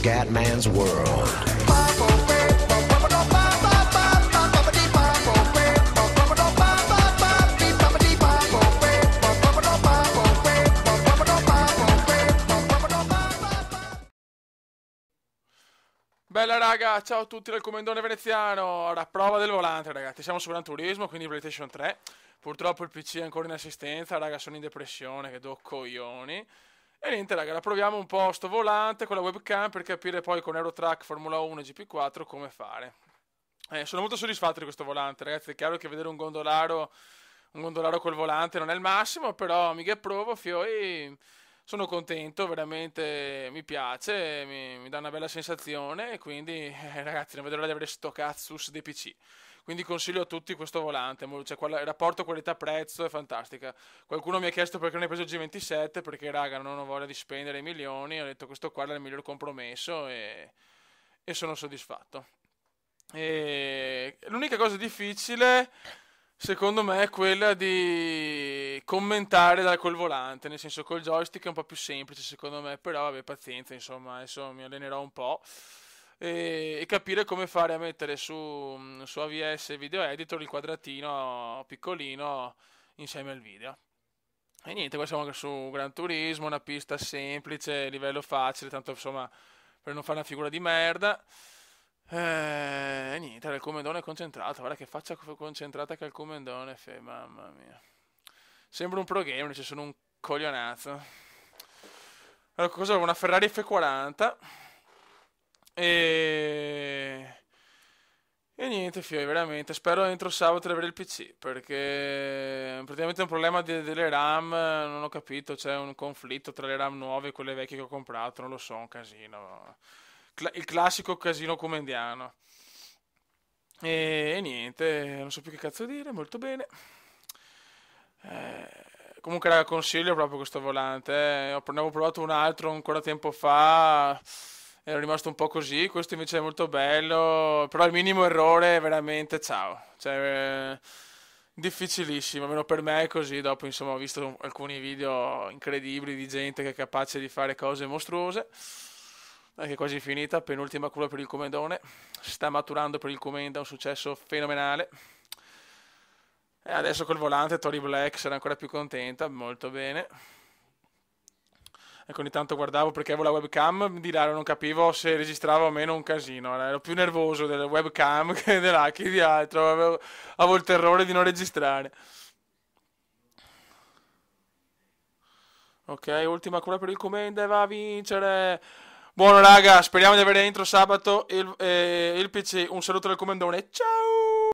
Scatman's World. Bella raga, ciao a tutti dal Comendone Veneziano. Ora, prova del volante ragazzi, siamo su Gran Turismo, quindi PlayStation 3. Purtroppo il PC è ancora in assistenza, raga, sono in depressione, che do coglioni. E niente raga, la proviamo un po' sto volante con la webcam per capire poi con Eurotrack, Formula 1 e GP4 come fare. Sono molto soddisfatto di questo volante ragazzi, è chiaro che vedere un gondolaro col volante non è il massimo, però mi che provo, fioi, sono contento, veramente mi piace, mi dà una bella sensazione e quindi ragazzi non vedo l'ora di avere sto cazzus dei PC. Quindi consiglio a tutti questo volante, cioè, il rapporto qualità-prezzo è fantastica. Qualcuno mi ha chiesto perché non hai preso il G27, perché raga non ho voglia di spendere milioni, ho detto questo qua è il miglior compromesso e sono soddisfatto. E l'unica cosa difficile, secondo me, è quella di commentare col volante, nel senso col joystick è un po' più semplice, secondo me, però vabbè, pazienza, insomma, adesso mi allenerò un po' e capire come fare a mettere su AVS Video Editor il quadratino piccolino insieme al video. E niente, qua siamo anche su Gran Turismo, una pista semplice, livello facile, tanto insomma per non fare una figura di merda. E niente, era il comendone concentrato, guarda che faccia concentrata che ha il comendone, mamma mia. Sembra un pro gamer, ci sono un coglionazzo. Allora, cosa avevo? Una Ferrari F40 e... E niente, fioi, veramente. Spero entro sabato di avere il PC, perché praticamente è un problema delle RAM, non ho capito, c'è un conflitto tra le RAM nuove e quelle vecchie che ho comprato, non lo so, un casino. Il classico casino comendiano. E niente, non so più che cazzo dire, molto bene. Comunque, raga, consiglio proprio questo volante. Ne avevo provato un altro ancora tempo fa. Ero rimasto un po' così. Questo invece è molto bello. Però il minimo errore è veramente ciao. Cioè, difficilissimo. Almeno per me è così. Dopo, insomma, ho visto alcuni video incredibili di gente che è capace di fare cose mostruose. Che è quasi finita. Penultima cura per il Comendone. Si sta maturando per il Comenda. Un successo fenomenale. E adesso col volante Tori Black sarà ancora più contenta, molto bene. Ecco, ogni tanto guardavo perché avevo la webcam di là, non capivo se registrava o meno un casino. Ero più nervoso della webcam che di altro. Avevo il terrore di non registrare. Ok, ultima cura per il Comenda e va a vincere. Buono raga, speriamo di avere entro sabato il PC. Un saluto dal Comendone. Ciao!